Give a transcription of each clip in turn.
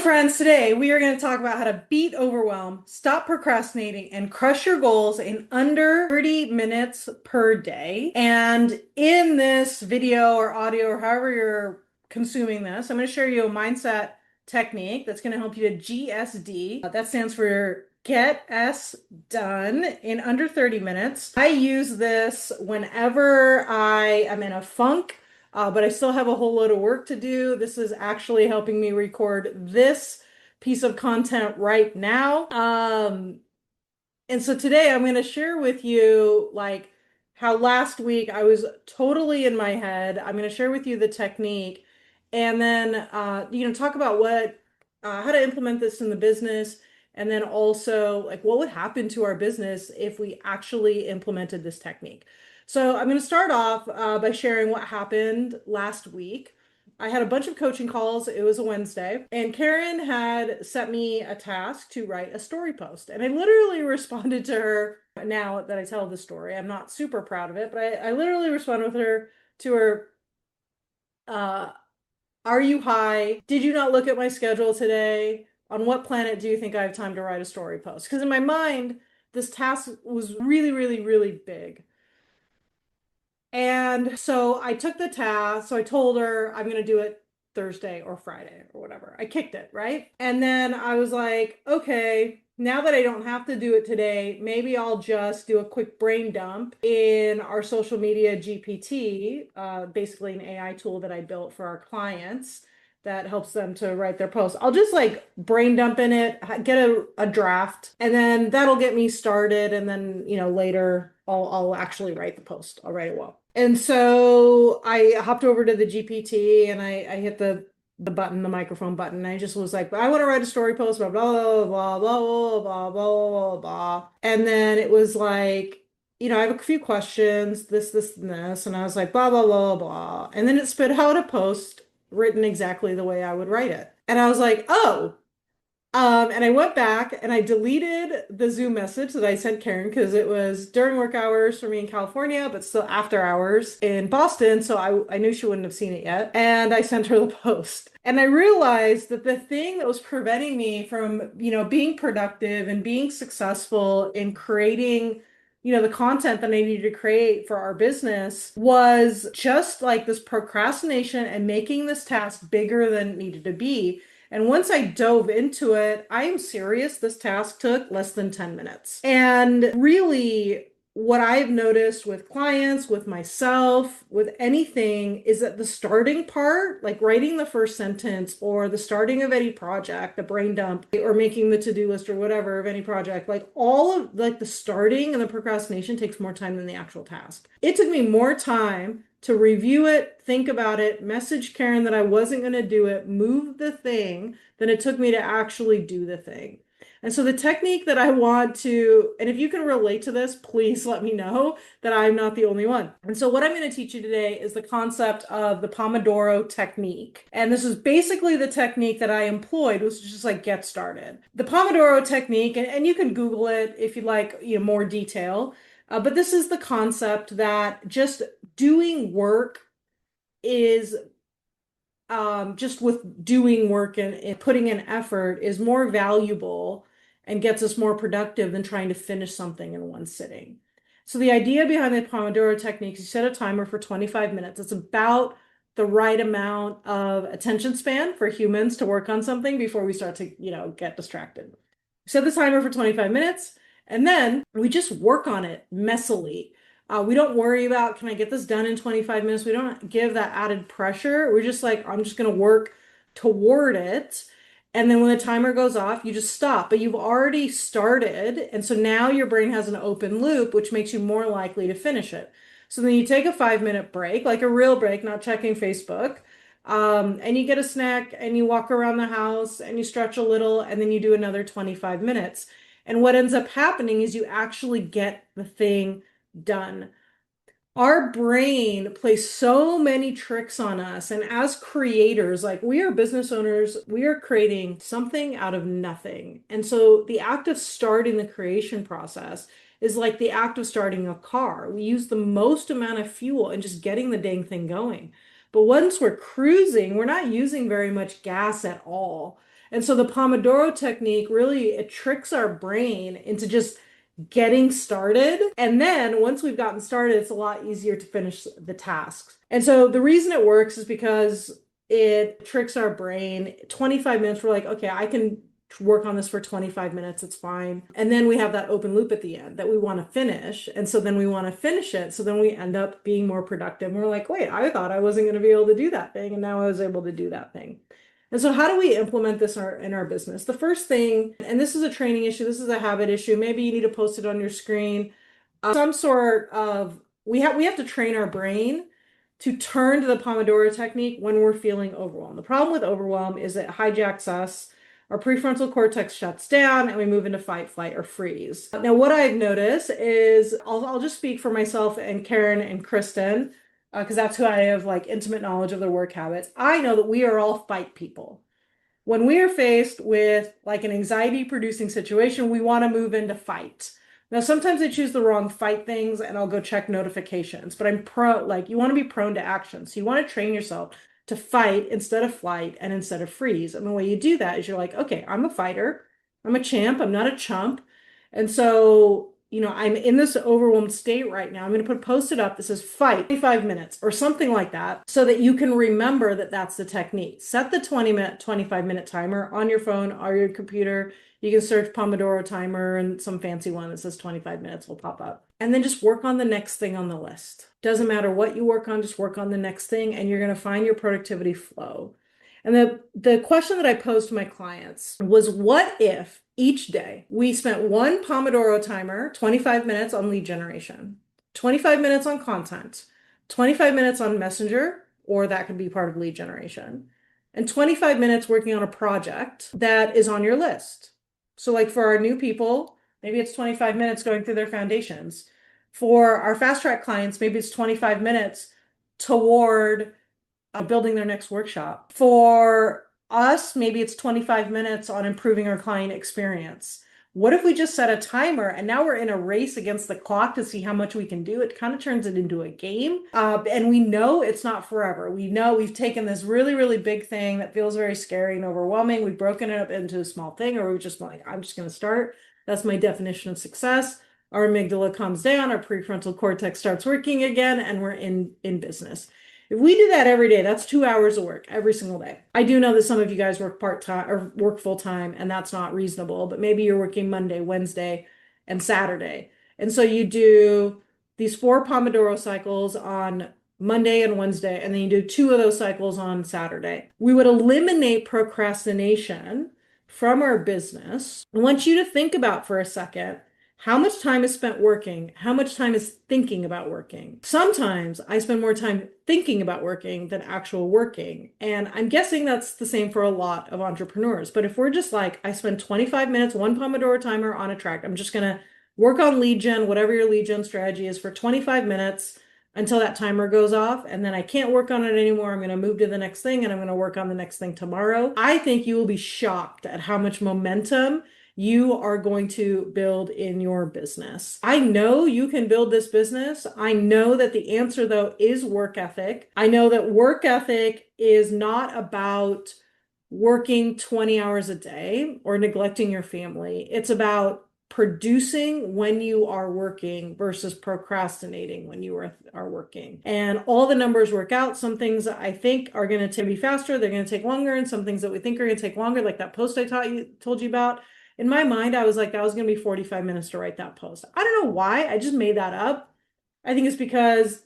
Friends, today we are going to talk about how to beat overwhelm, stop procrastinating, and crush your goals in under 30 minutes per day. And in this video or audio or however you're consuming this, I'm going to share you a mindset technique that's going to help you to GSD. That stands for Get S Done in under 30 minutes. I use this whenever I am in a funk, but I still have a whole load of work to do. This is actually helping me record this piece of content right now. And so today I'm going to share with you like how last week I was totally in my head. I'm going to share with you the technique and then talk about what how to implement this in the business, and then also like what would happen to our business if we actually implemented this technique. So I'm going to start off by sharing what happened last week. I had a bunch of coaching calls. It was a Wednesday, and Karen had sent me a task to write a story post. And I literally responded to her. Now that I tell the story, I'm not super proud of it, but I literally responded with her to her, uh, are you high? Did you not look at my schedule today? On what planet do you think I have time to write a story post? Because in my mind, this task was really, really, really big. And so I took the task. So I told her I'm going to do it Thursday or Friday or whatever. I kicked it, right? And then I was like, okay, now that I don't have to do it today, maybe I'll just do a quick brain dump in our social media GPT, basically an AI tool that I built for our clients that helps them to write their posts. I'll just like brain dump in it, get a draft, and then that'll get me started. And then, later I'll actually write the post. I'll write it well. And so I hopped over to the GPT and I hit the button, the microphone button. And I just was like, I want to write a story post, blah, blah, blah, blah, blah, blah, blah, blah, blah. And then it was like, I have a few questions, this, and this. And I was like, blah, blah, blah, blah. And then it spit out a post written exactly the way I would write it. And I was like, oh. And I went back and I deleted the Zoom message that I sent Karen because it was during work hours for me in California, but still after hours in Boston. So I knew she wouldn't have seen it yet. And I sent her the post. And I realized that the thing that was preventing me from, being productive and being successful in creating, the content that I needed to create for our business was just like this procrastination and making this task bigger than it needed to be. And once I dove into it, I am serious, this task took less than 10 minutes. And really, what I've noticed with clients, with myself, with anything, is that the starting part, like writing the first sentence or the starting of any project, the brain dump, or making the to-do list or whatever of any project, like all of like the starting and the procrastination takes more time than the actual task. It took me more time to review it, think about it, message Karen that I wasn't going to do it, move the thing, than it took me to actually do the thing. And so the technique that I want to, and if you can relate to this, please let me know that I'm not the only one. And so what I'm going to teach you today is the concept of the Pomodoro Technique. And this is basically the technique that I employed, which is just like get started. The Pomodoro Technique, and you can Google it if you'd like, more detail. But this is the concept that just doing work is just with doing work and putting in effort is more valuable and gets us more productive than trying to finish something in one sitting. So the idea behind the Pomodoro technique is you set a timer for 25 minutes. It's about the right amount of attention span for humans to work on something before we start to, get distracted. Set the timer for 25 minutes. And then we just work on it messily. We don't worry about, can I get this done in 25 minutes? We don't give that added pressure. We're just like, I'm just going to work toward it. And then when the timer goes off, you just stop. But you've already started. And so now your brain has an open loop, which makes you more likely to finish it. So then you take a 5-minute break, like a real break, not checking Facebook. And you get a snack and you walk around the house and you stretch a little and then you do another 25 minutes. And what ends up happening is you actually get the thing done. Our brain plays so many tricks on us. And as creators, like we are business owners, we are creating something out of nothing. And so the act of starting the creation process is like the act of starting a car. We use the most amount of fuel and just getting the dang thing going. But once we're cruising, we're not using very much gas at all. And so the Pomodoro technique really, it tricks our brain into just getting started. And then once we've gotten started, it's a lot easier to finish the tasks. And so the reason it works is because it tricks our brain. 25 minutes, we're like, okay, I can work on this for 25 minutes, it's fine. And then we have that open loop at the end that we want to finish. And so then we want to finish it. So then we end up being more productive. And we're like, wait, I thought I wasn't going to be able to do that thing. And now I was able to do that thing. And so how do we implement this in our business? The first thing, and this is a training issue, this is a habit issue, maybe you need to post it on your screen. Some sort of, we have to train our brain to turn to the Pomodoro technique when we're feeling overwhelmed. The problem with overwhelm is it hijacks us. Our prefrontal cortex shuts down and we move into fight, flight, or freeze. Now, what I've noticed is, I'll just speak for myself and Karen and Kristen, because that's who I have like intimate knowledge of their work habits. I know that we are all fight people. When we are faced with like an anxiety producing situation, we want to move into fight. Now, sometimes I choose the wrong fight things and I'll go check notifications, but like you want to be prone to action. So you want to train yourself to fight instead of flight and instead of freeze. And the way you do that is you're like, okay, I'm a fighter. I'm a champ. I'm not a chump. And so, I'm in this overwhelmed state right now. I'm going to put a post-it up that says fight 25 minutes or something like that so that you can remember that that's the technique. Set the 20-minute, 25-minute timer on your phone or your computer. You can search Pomodoro timer and some fancy one that says 25 minutes will pop up. And then just work on the next thing on the list. Doesn't matter what you work on, just work on the next thing and you're going to find your productivity flow. And the question that I posed to my clients was, what if each day we spent one Pomodoro timer, 25 minutes on lead generation, 25 minutes on content, 25 minutes on Messenger, or that could be part of lead generation, and 25 minutes working on a project that is on your list. So like for our new people, maybe it's 25 minutes going through their foundations. For our fast track clients, maybe it's 25 minutes toward building their next workshop. For us, maybe it's 25 minutes on improving our client experience. What if we just set a timer and now we're in a race against the clock to see how much we can do? It kind of turns it into a game. And we know it's not forever. We know we've taken this really, really big thing that feels very scary and overwhelming. We've broken it up into a small thing, or we're just like, I'm just going to start. That's my definition of success. Our amygdala comes down, our prefrontal cortex starts working again, and we're in business. If we do that every day, that's 2 hours of work every single day. I do know that some of you guys work part-time or work full-time, and that's not reasonable, but maybe you're working Monday, Wednesday, and Saturday. And so you do these 4 Pomodoro cycles on Monday and Wednesday, and then you do 2 of those cycles on Saturday. We would eliminate procrastination from our business. I want you to think about for a second, how much time is spent working? How much time is thinking about working? Sometimes I spend more time thinking about working than actual working. And I'm guessing that's the same for a lot of entrepreneurs. But if we're just like, I spend 25 minutes, one Pomodoro timer on a track, I'm just going to work on lead gen, whatever your lead gen strategy is, for 25 minutes until that timer goes off. And then I can't work on it anymore. I'm going to move to the next thing and I'm going to work on the next thing tomorrow. I think you will be shocked at how much momentum you are going to build in your business. I know you can build this business. I know that the answer, though, is work ethic. I know that work ethic is not about working 20 hours a day or neglecting your family. It's about producing when you are working versus procrastinating when you are working. And all the numbers work out. Some things I think are going to be faster, they're going to take longer, and some things that we think are going to take longer, like that post I told you about. In my mind, I was like, that was going to be 45 minutes to write that post. I don't know why. I just made that up. I think it's because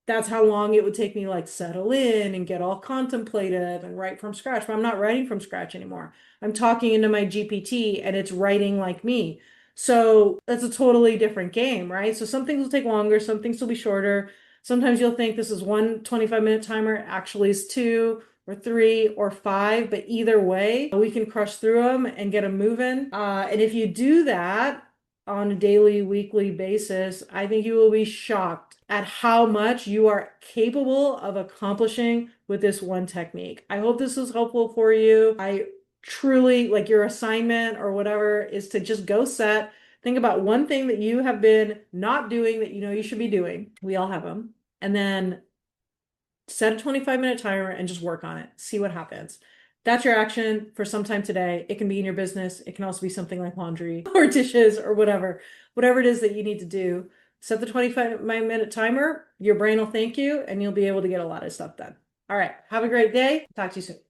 that's how long it would take me to like settle in and get all contemplative and write from scratch. But I'm not writing from scratch anymore. I'm talking into my GPT and it's writing like me. So that's a totally different game, right? So some things will take longer, some things will be shorter. Sometimes you'll think this is one 25-minute timer, actually is 2 or 3 or 5, but either way, we can crush through them and get them moving. And if you do that on a daily, weekly basis, I think you will be shocked at how much you are capable of accomplishing with this one technique. I hope this was helpful for you. I truly, like, your assignment or whatever is to just go set, think about one thing that you have been not doing that you know you should be doing. We all have them. And then set a 25-minute timer and just work on it. See what happens. That's your action for sometime today. It can be in your business. It can also be something like laundry or dishes or whatever it is that you need to do. Set the 25-minute timer. Your brain will thank you and you'll be able to get a lot of stuff done. All right. Have a great day. Talk to you soon.